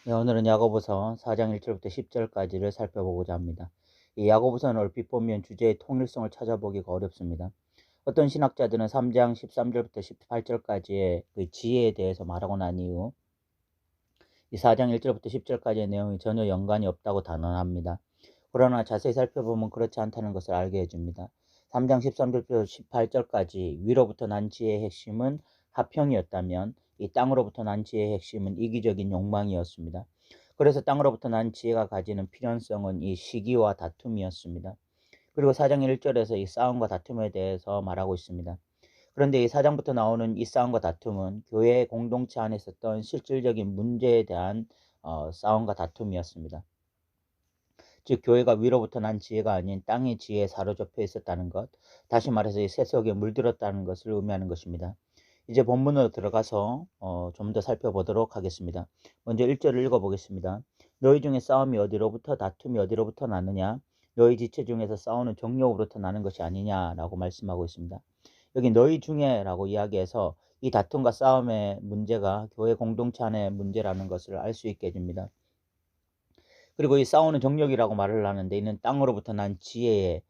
네, 오늘은 야고보서 4장 1절부터 10절까지를 살펴보고자 합니다. 이 야고보서는 얼핏 보면 주제의 통일성을 찾아보기가 어렵습니다. 어떤 신학자들은 3장 13절부터 18절까지의 그 지혜에 대해서 말하고 난 이후 이 4장 1절부터 10절까지의 내용이 전혀 연관이 없다고 단언합니다. 그러나 자세히 살펴보면 그렇지 않다는 것을 알게 해줍니다. 3장 13절부터 18절까지 위로부터 난 지혜의 핵심은 화평이었다면 이 땅으로부터 난 지혜의 핵심은 이기적인 욕망이었습니다. 그래서 땅으로부터 난 지혜가 가지는 필연성은 이 시기와 다툼이었습니다. 그리고 4장 1절에서 이 싸움과 다툼에 대해서 말하고 있습니다. 그런데 이 4장부터 나오는 이 싸움과 다툼은 교회 공동체 안에 있었던 실질적인 문제에 대한 싸움과 다툼이었습니다. 즉 교회가 위로부터 난 지혜가 아닌 땅의 지혜에 사로잡혀 있었다는 것, 다시 말해서 이 세속에 물들었다는 것을 의미하는 것입니다. 이제 본문으로 들어가서 좀 더 살펴보도록 하겠습니다. 먼저 1절을 읽어보겠습니다. 너희 중에 싸움이 어디로부터 다툼이 어디로부터 나느냐? 너희 지체 중에서 싸우는 정욕으로부터 나는 것이 아니냐라고 말씀하고 있습니다. 여기 너희 중에라고 이야기해서 이 다툼과 싸움의 문제가 교회 공동체 안의 문제라는 것을 알 수 있게 해줍니다. 그리고 이 싸우는 정욕이라고 말을 하는데 이는 땅으로부터 난 지혜인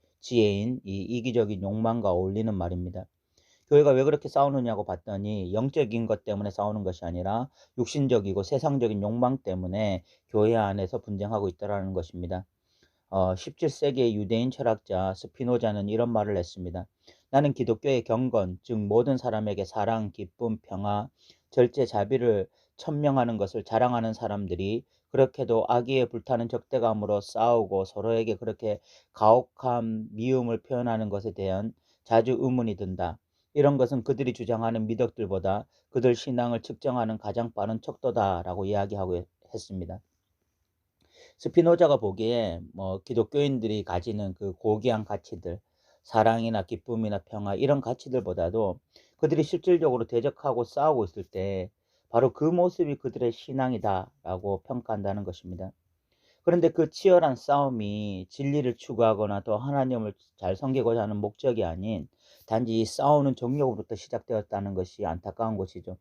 이 이기적인 욕망과 어울리는 말입니다. 교회가 왜 그렇게 싸우느냐고 봤더니 영적인 것 때문에 싸우는 것이 아니라 육신적이고 세상적인 욕망 때문에 교회 안에서 분쟁하고 있다는 것입니다. 17세기의 유대인 철학자 스피노자는 이런 말을 했습니다. 나는 기독교의 경건, 즉 모든 사람에게 사랑, 기쁨, 평화, 절제, 자비를 천명하는 것을 자랑하는 사람들이 그렇게도 악의에 불타는 적대감으로 싸우고 서로에게 그렇게 가혹한 미움을 표현하는 것에 대한 자주 의문이 든다. 이런 것은 그들이 주장하는 미덕들보다 그들 신앙을 측정하는 가장 빠른 척도다라고 이야기하고 했습니다. 스피노자가 보기에 기독교인들이 가지는 그 고귀한 가치들, 사랑이나 기쁨이나 평화 이런 가치들보다도 그들이 실질적으로 대적하고 싸우고 있을 때 바로 그 모습이 그들의 신앙이다라고 평가한다는 것입니다. 그런데 그 치열한 싸움이 진리를 추구하거나 또 하나님을 잘 섬기고자 하는 목적이 아닌 단지 이 싸우는 정욕으로부터 시작되었다는 것이 안타까운 것이죠.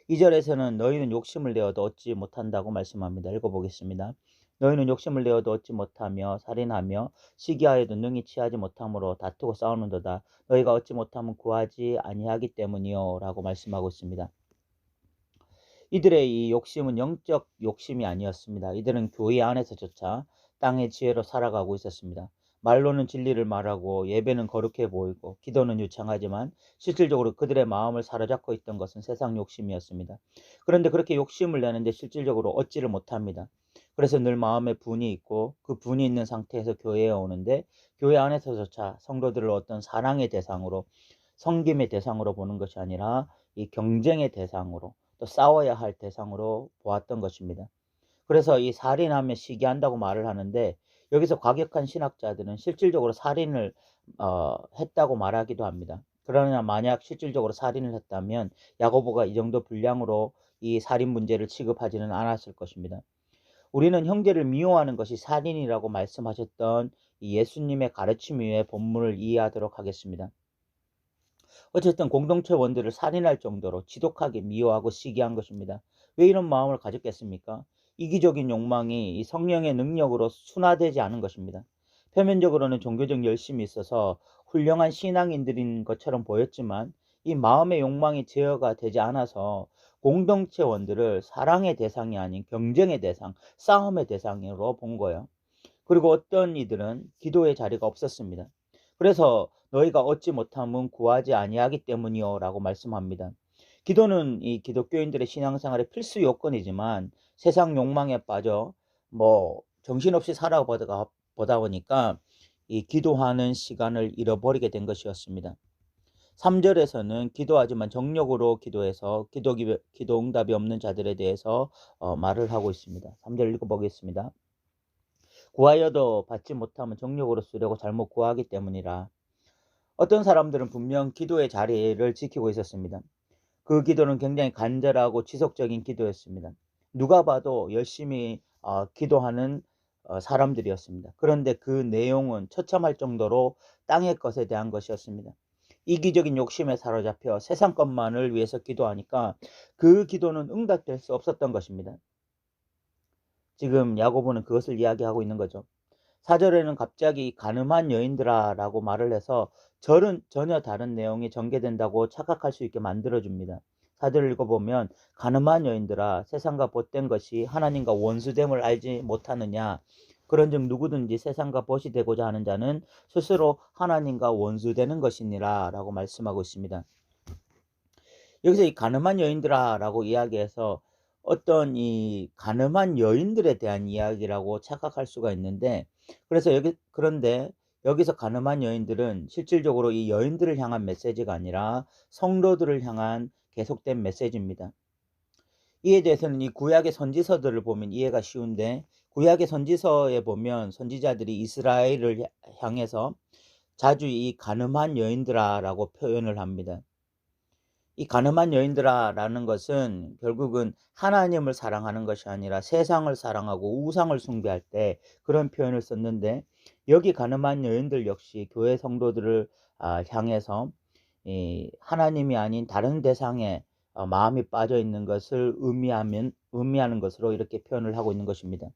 2절에서는 너희는 욕심을 내어도 얻지 못한다고 말씀합니다. 읽어보겠습니다. 너희는 욕심을 내어도 얻지 못하며 살인하며 시기하여도 능히 취하지 못함으로 다투고 싸우는도다. 너희가 얻지 못하면 구하지 아니하기 때문이요 라고 말씀하고 있습니다. 이들의 이 욕심은 영적 욕심이 아니었습니다. 이들은 교회 안에서조차 땅의 지혜로 살아가고 있었습니다. 말로는 진리를 말하고 예배는 거룩해 보이고 기도는 유창하지만 실질적으로 그들의 마음을 사로잡고 있던 것은 세상 욕심이었습니다. 그런데 그렇게 욕심을 내는데 실질적으로 얻지를 못합니다. 그래서 늘 마음에 분이 있고 그 분이 있는 상태에서 교회에 오는데 교회 안에서조차 성도들을 어떤 사랑의 대상으로 섬김의 대상으로 보는 것이 아니라 이 경쟁의 대상으로 또 싸워야 할 대상으로 보았던 것입니다. 그래서 이 살인하며 시기한다고 말을 하는데 여기서 과격한 신학자들은 실질적으로 살인을 했다고 말하기도 합니다. 그러나 만약 실질적으로 살인을 했다면 야고보가 이 정도 분량으로 이 살인 문제를 취급하지는 않았을 것입니다. 우리는 형제를 미워하는 것이 살인이라고 말씀하셨던 이 예수님의 가르침 위에 본문을 이해하도록 하겠습니다. 어쨌든 공동체 원들을 살인할 정도로 지독하게 미워하고 시기한 것입니다. 왜 이런 마음을 가졌겠습니까? 이기적인 욕망이 이 성령의 능력으로 순화되지 않은 것입니다. 표면적으로는 종교적 열심이 있어서 훌륭한 신앙인들인 것처럼 보였지만 이 마음의 욕망이 제어가 되지 않아서 공동체 원들을 사랑의 대상이 아닌 경쟁의 대상, 싸움의 대상으로 본 거예요. 그리고 어떤 이들은 기도의 자리가 없었습니다. 그래서 너희가 얻지 못함은 구하지 아니하기 때문이요 라고 말씀합니다. 기도는 이 기독교인들의 신앙생활의 필수 요건이지만 세상 욕망에 빠져 정신없이 살아보다 보니까 이 기도하는 시간을 잃어버리게 된 것이었습니다. 3절에서는 기도하지만 정욕으로 기도해서 기도 응답이 없는 자들에 대해서 말을 하고 있습니다. 3절 읽어보겠습니다. 구하여도 받지 못하면 정욕으로 쓰려고 잘못 구하기 때문이라. 어떤 사람들은 분명 기도의 자리를 지키고 있었습니다. 그 기도는 굉장히 간절하고 지속적인 기도였습니다. 누가 봐도 열심히 기도하는 사람들이었습니다. 그런데 그 내용은 처참할 정도로 땅의 것에 대한 것이었습니다. 이기적인 욕심에 사로잡혀 세상 것만을 위해서 기도하니까 그 기도는 응답될 수 없었던 것입니다. 지금 야고보는 그것을 이야기하고 있는 거죠. 4절에는 갑자기 가늠한 여인들아 라고 말을 해서 절은 전혀 다른 내용이 전개된다고 착각할 수 있게 만들어줍니다. 4절을 읽어보면 가늠한 여인들아 세상과 벗된 것이 하나님과 원수됨을 알지 못하느냐. 그런즉 누구든지 세상과 벗이 되고자 하는 자는 스스로 하나님과 원수되는 것이니라 라고 말씀하고 있습니다. 여기서 이 가늠한 여인들아 라고 이야기해서 어떤 이 가늠한 여인들에 대한 이야기라고 착각할 수가 있는데, 그래서 그런데 여기서 가늠한 여인들은 실질적으로 이 여인들을 향한 메시지가 아니라 성도들을 향한 계속된 메시지입니다. 이에 대해서는 이 구약의 선지서들을 보면 이해가 쉬운데, 구약의 선지서에 보면 선지자들이 이스라엘을 향해서 자주 이 가늠한 여인들아 라고 표현을 합니다. 이 가늠한 여인들아 라는 것은 결국은 하나님을 사랑하는 것이 아니라 세상을 사랑하고 우상을 숭배할 때 그런 표현을 썼는데, 여기 가늠한 여인들 역시 교회 성도들을 향해서 하나님이 아닌 다른 대상에 마음이 빠져 있는 것을 의미하는 것으로 이렇게 표현을 하고 있는 것입니다.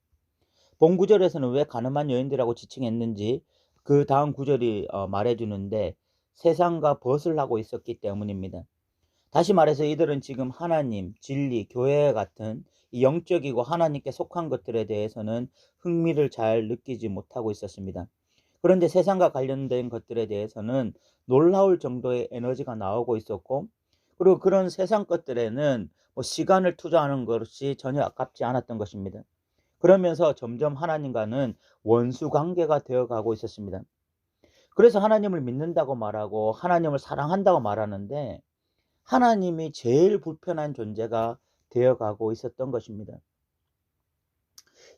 본 구절에서는 왜 가늠한 여인들이라고 지칭했는지 그 다음 구절이 말해주는데, 세상과 벗을 하고 있었기 때문입니다. 다시 말해서 이들은 지금 하나님, 진리, 교회 같은 이 영적이고 하나님께 속한 것들에 대해서는 흥미를 잘 느끼지 못하고 있었습니다. 그런데 세상과 관련된 것들에 대해서는 놀라울 정도의 에너지가 나오고 있었고, 그리고 그런 세상 것들에는 시간을 투자하는 것이 전혀 아깝지 않았던 것입니다. 그러면서 점점 하나님과는 원수 관계가 되어가고 있었습니다. 그래서 하나님을 믿는다고 말하고 하나님을 사랑한다고 말하는데 하나님이 제일 불편한 존재가 되어가고 있었던 것입니다.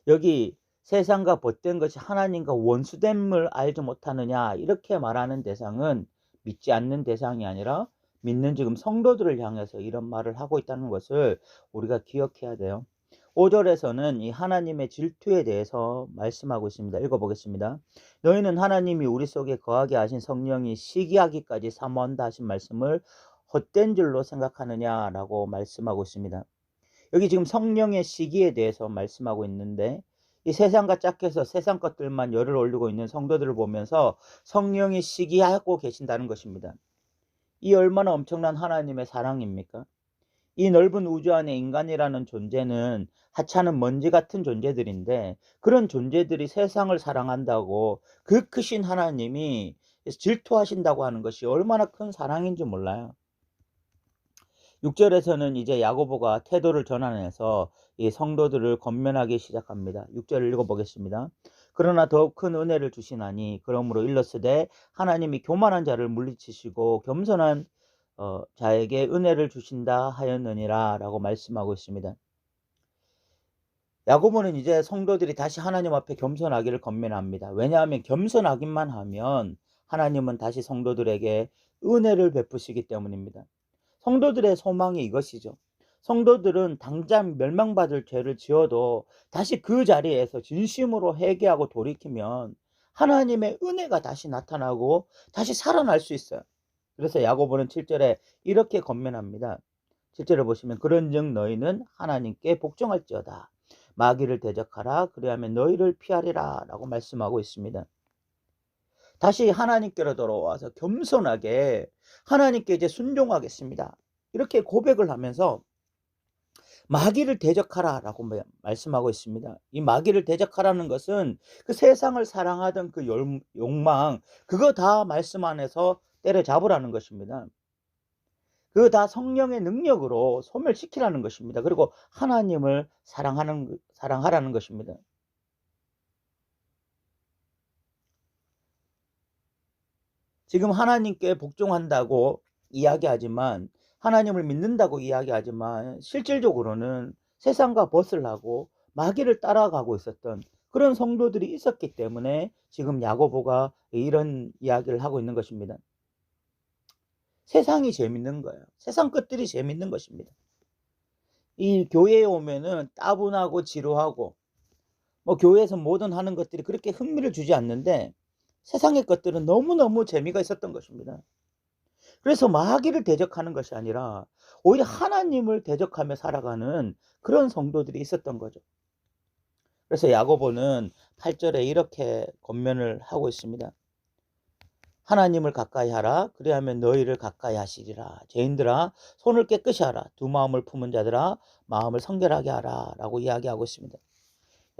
여기 세상과 벗된 것이 하나님과 원수됨을 알지 못하느냐 이렇게 말하는 대상은 믿지 않는 대상이 아니라 믿는 지금 성도들을 향해서 이런 말을 하고 있다는 것을 우리가 기억해야 돼요. 5절에서는 이 하나님의 질투에 대해서 말씀하고 있습니다. 읽어보겠습니다. 너희는 하나님이 우리 속에 거하게 하신 성령이 시기하기까지 사모한다 하신 말씀을 헛된 줄로 생각하느냐라고 말씀하고 있습니다. 여기 지금 성령의 시기에 대해서 말씀하고 있는데, 이 세상과 짝해서 세상 것들만 열을 올리고 있는 성도들을 보면서 성령이 시기하고 계신다는 것입니다. 이 얼마나 엄청난 하나님의 사랑입니까? 이 넓은 우주 안에 인간이라는 존재는 하찮은 먼지 같은 존재들인데, 그런 존재들이 세상을 사랑한다고 그 크신 하나님이 질투하신다고 하는 것이 얼마나 큰 사랑인지 몰라요. 6절에서는 이제 야고보가 태도를 전환해서 이 성도들을 권면하기 시작합니다. 6절을 읽어보겠습니다. 그러나 더욱 큰 은혜를 주시나니 그러므로 일렀으되 하나님이 교만한 자를 물리치시고 겸손한 자에게 은혜를 주신다 하였느니라 라고 말씀하고 있습니다. 야고보는 이제 성도들이 다시 하나님 앞에 겸손하기를 권면합니다. 왜냐하면 겸손하기만 하면 하나님은 다시 성도들에게 은혜를 베푸시기 때문입니다. 성도들의 소망이 이것이죠. 성도들은 당장 멸망받을 죄를 지어도 다시 그 자리에서 진심으로 회개하고 돌이키면 하나님의 은혜가 다시 나타나고 다시 살아날 수 있어요. 그래서 야고보는 7절에 이렇게 권면합니다. 7절을 보시면 그런즉 너희는 하나님께 복종할지어다. 마귀를 대적하라. 그리하면 너희를 피하리라 라고 말씀하고 있습니다. 다시 하나님께로 돌아와서 겸손하게 하나님께 이제 순종하겠습니다. 이렇게 고백을 하면서 마귀를 대적하라 라고 말씀하고 있습니다. 이 마귀를 대적하라는 것은 그 세상을 사랑하던 그 욕망, 그거 다 말씀 안에서 때려잡으라는 것입니다. 그거 다 성령의 능력으로 소멸시키라는 것입니다. 그리고 하나님을 사랑하라는 것입니다. 지금 하나님께 복종한다고 이야기하지만, 하나님을 믿는다고 이야기하지만 실질적으로는 세상과 벗을 하고 마귀를 따라가고 있었던 그런 성도들이 있었기 때문에 지금 야고보가 이런 이야기를 하고 있는 것입니다. 세상이 재밌는 거예요. 세상 것들이 재밌는 것입니다. 이 교회에 오면은 따분하고 지루하고 교회에서 뭐든 하는 것들이 그렇게 흥미를 주지 않는데 세상의 것들은 너무너무 재미가 있었던 것입니다. 그래서 마귀를 대적하는 것이 아니라 오히려 하나님을 대적하며 살아가는 그런 성도들이 있었던 거죠. 그래서 야고보는 8절에 이렇게 권면을 하고 있습니다. 하나님을 가까이 하라. 그리하면 너희를 가까이 하시리라. 죄인들아 손을 깨끗이 하라. 두 마음을 품은 자들아 마음을 성결하게 하라. 라고 이야기하고 있습니다.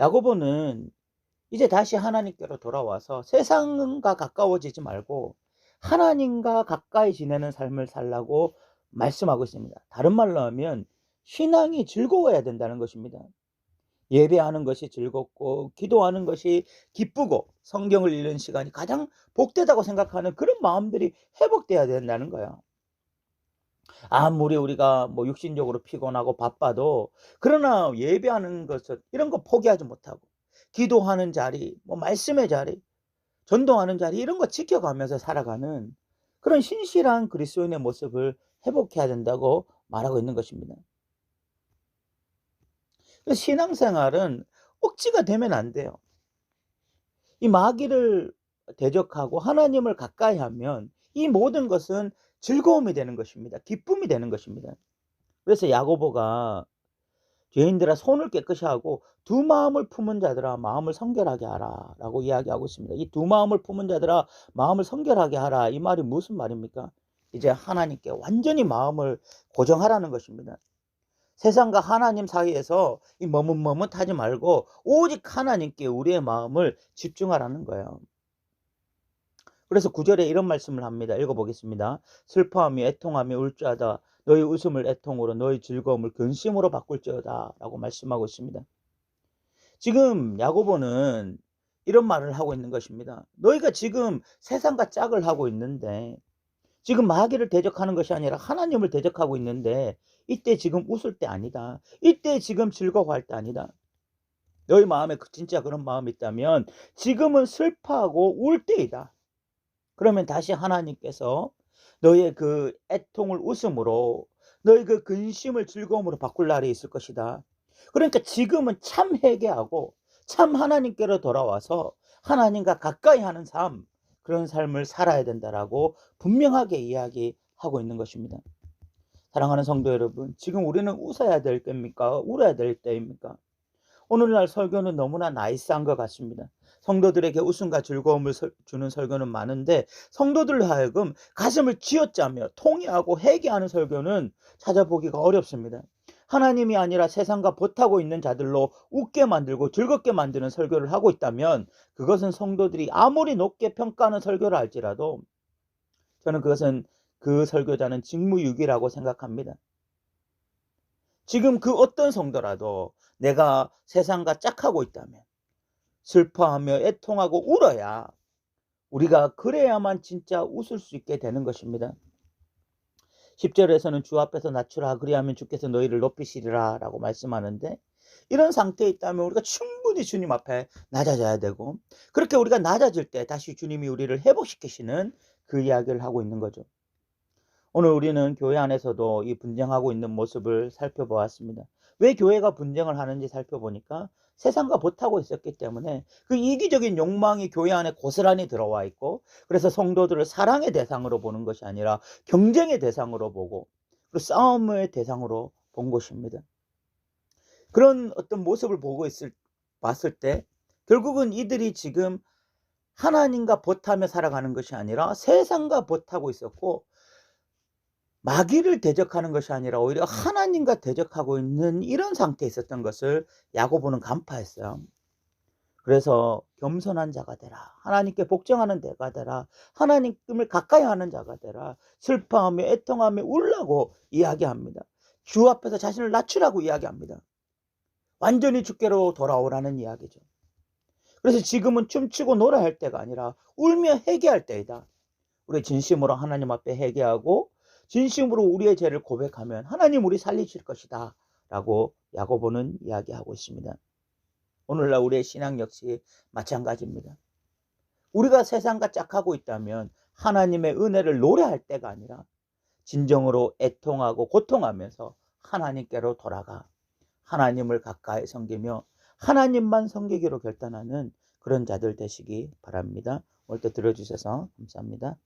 야고보는 이제 다시 하나님께로 돌아와서 세상과 가까워지지 말고 하나님과 가까이 지내는 삶을 살라고 말씀하고 있습니다. 다른 말로 하면 신앙이 즐거워야 된다는 것입니다. 예배하는 것이 즐겁고 기도하는 것이 기쁘고 성경을 읽는 시간이 가장 복되다고 생각하는 그런 마음들이 회복돼야 된다는 거예요. 아무리 우리가 뭐 육신적으로 피곤하고 바빠도 그러나 예배하는 것은 이런 거 포기하지 못하고 기도하는 자리, 뭐 말씀의 자리, 전도하는 자리 이런 거 지켜가면서 살아가는 그런 신실한 그리스도인의 모습을 회복해야 된다고 말하고 있는 것입니다. 신앙생활은 억지가 되면 안 돼요. 이 마귀를 대적하고 하나님을 가까이 하면 이 모든 것은 즐거움이 되는 것입니다. 기쁨이 되는 것입니다. 그래서 야고보가 죄인들아 손을 깨끗이 하고 두 마음을 품은 자들아 마음을 성결하게 하라 라고 이야기하고 있습니다. 이 두 마음을 품은 자들아 마음을 성결하게 하라, 이 말이 무슨 말입니까? 이제 하나님께 완전히 마음을 고정하라는 것입니다. 세상과 하나님 사이에서 이 머뭇머뭇하지 말고 오직 하나님께 우리의 마음을 집중하라는 거예요. 그래서 9절에 이런 말씀을 합니다. 읽어보겠습니다. 슬퍼하며 애통하며 울자다. 너희 웃음을 애통으로 너희 즐거움을 근심으로 바꿀지어다 라고 말씀하고 있습니다. 지금 야고보는 이런 말을 하고 있는 것입니다. 너희가 지금 세상과 짝을 하고 있는데 지금 마귀를 대적하는 것이 아니라 하나님을 대적하고 있는데 이때 지금 웃을 때 아니다. 이때 지금 즐거워할 때 아니다. 너희 마음에 진짜 그런 마음이 있다면 지금은 슬퍼하고 울 때이다. 그러면 다시 하나님께서 너의 그 애통을 웃음으로 너의 그 근심을 즐거움으로 바꿀 날이 있을 것이다. 그러니까 지금은 참 회개하고 참 하나님께로 돌아와서 하나님과 가까이 하는 삶, 그런 삶을 살아야 된다라고 분명하게 이야기하고 있는 것입니다. 사랑하는 성도 여러분, 지금 우리는 웃어야 될 때입니까? 울어야 될 때입니까? 오늘날 설교는 너무나 나이스한 것 같습니다. 성도들에게 웃음과 즐거움을 주는 설교는 많은데 성도들로 하여금 가슴을 쥐어짜며 통회하고 회개하는 설교는 찾아보기가 어렵습니다. 하나님이 아니라 세상과 보타고 있는 자들로 웃게 만들고 즐겁게 만드는 설교를 하고 있다면 그것은 성도들이 아무리 높게 평가하는 설교를 할지라도 저는 그것은 그 설교자는 직무유기라고 생각합니다. 지금 그 어떤 성도라도 내가 세상과 짝하고 있다면 슬퍼하며 애통하고 울어야 우리가 그래야만 진짜 웃을 수 있게 되는 것입니다. 10절에서는 주 앞에서 낮추라 그리하면 주께서 너희를 높이시리라 라고 말씀하는데 이런 상태에 있다면 우리가 충분히 주님 앞에 낮아져야 되고 그렇게 우리가 낮아질 때 다시 주님이 우리를 회복시키시는 그 이야기를 하고 있는 거죠. 오늘 우리는 교회 안에서도 이 분쟁하고 있는 모습을 살펴보았습니다. 왜 교회가 분쟁을 하는지 살펴보니까 세상과 보타고 있었기 때문에 그 이기적인 욕망이 교회 안에 고스란히 들어와 있고 그래서 성도들을 사랑의 대상으로 보는 것이 아니라 경쟁의 대상으로 보고 그리고 싸움의 대상으로 본 것입니다. 그런 어떤 모습을 봤을 때 결국은 이들이 지금 하나님과 보타며 살아가는 것이 아니라 세상과 보타고 있었고 마귀를 대적하는 것이 아니라 오히려 하나님과 대적하고 있는 이런 상태에 있었던 것을 야고보는 간파했어요. 그래서 겸손한 자가 되라. 하나님께 복종하는 자가 되라. 하나님을 가까이 하는 자가 되라. 슬퍼하며 애통하며 울라고 이야기합니다. 주 앞에서 자신을 낮추라고 이야기합니다. 완전히 주께로 돌아오라는 이야기죠. 그래서 지금은 춤추고 놀아야 할 때가 아니라 울며 회개할 때이다. 우리 진심으로 하나님 앞에 회개하고 진심으로 우리의 죄를 고백하면 하나님 우리 살리실 것이다 라고 야고보는 이야기하고 있습니다. 오늘날 우리의 신앙 역시 마찬가지입니다. 우리가 세상과 짝하고 있다면 하나님의 은혜를 노래할 때가 아니라 진정으로 애통하고 고통하면서 하나님께로 돌아가 하나님을 가까이 섬기며 하나님만 섬기기로 결단하는 그런 자들 되시기 바랍니다. 오늘도 들어주셔서 감사합니다.